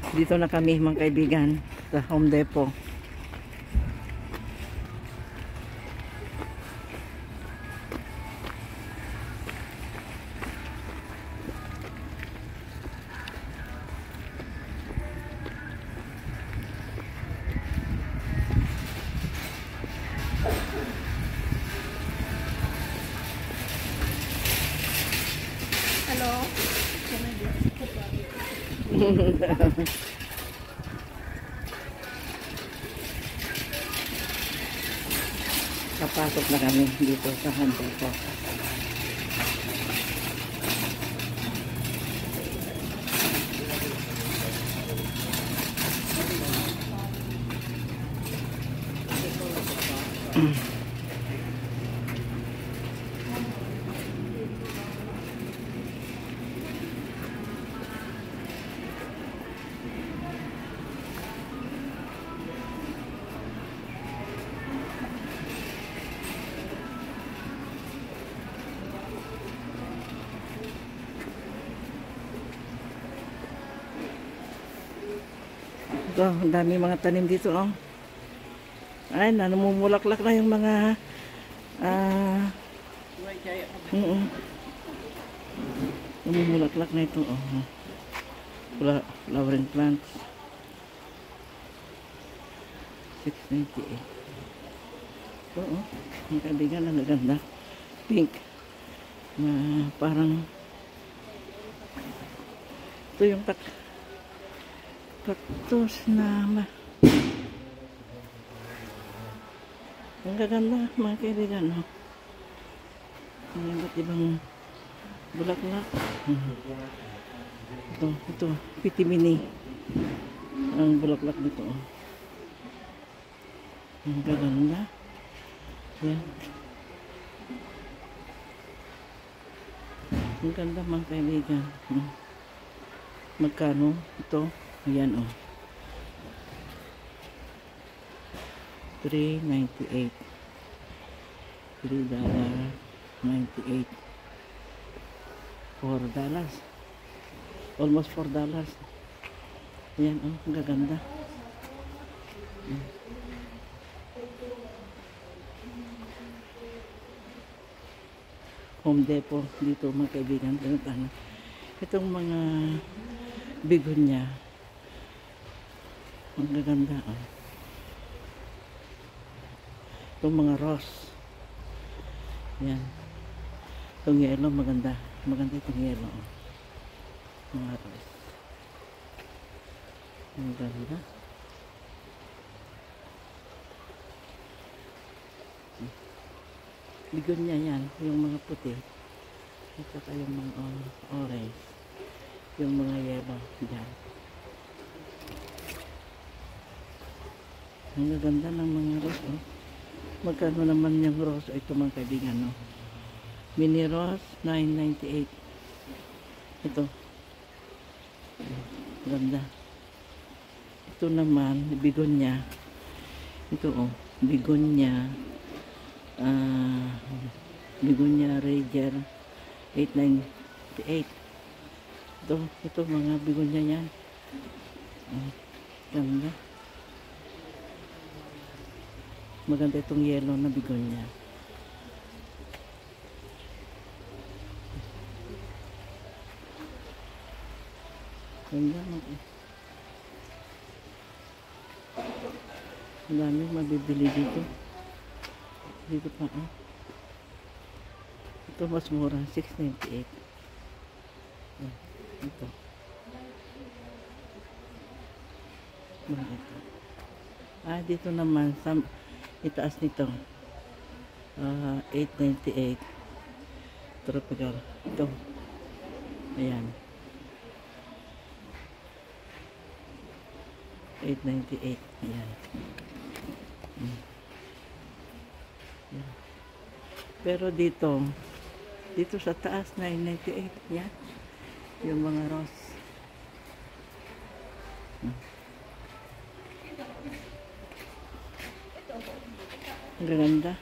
Dito na kami mga kaibigan sa Home Depot. Hello. Kapasok na kami dito sa Home Depot. Ito, ang dami mga tanim dito, oh. Ay, namumulaklak na yung mga namumulaklak na ito, oh. Flowering plants. 698. Ito, oh. Ang kaibigan, ang ganda. Pink. Parang ito yung cactus na ang gaganda mga kaibigan, no? May iba't ibang bulaklak. Ito pitimini ang bulaklak dito, oh. Ang gaganda yan, ang ganda mga kaibigan. Magkano ito? Ayan, oh. $3.98. $3.98. $4. Almost $4. Ayan, oh. Ang gaganda. Home Depot dito mga kaibigan. Itong mga begonia. Ang gaganda, oh. Itong mga rose. Yan. Itong yellow, maganda. Maganda itong yellow, oh. Mga rose. Ang ganda. Begonia yan. Yung mga puti. At saka yung mga orange. Yung mga yellow. Yan. Ang ganda ng mga rose, oh. Magkano naman yung rose? Ito mga kaibigan, no? Mini rose, $9.98. Ito. Ganda. Ito naman, begonia. Ito, oh. Begonia. Begonia Rager, $8.98. Ito mga begonia yan. Ganda. Maganda itong yellow na begonia. Ganda, ang dami mabibili dito. Dito pa, oh. Ito mas mura, $6.98. Ito. Dito naman itaas nito, $8.98. Tropical. Ito. Ayan. $8.98. Ayan. Ayan. Pero dito sa taas, $9.98. Yan. Yung mga rose. Ang ganda.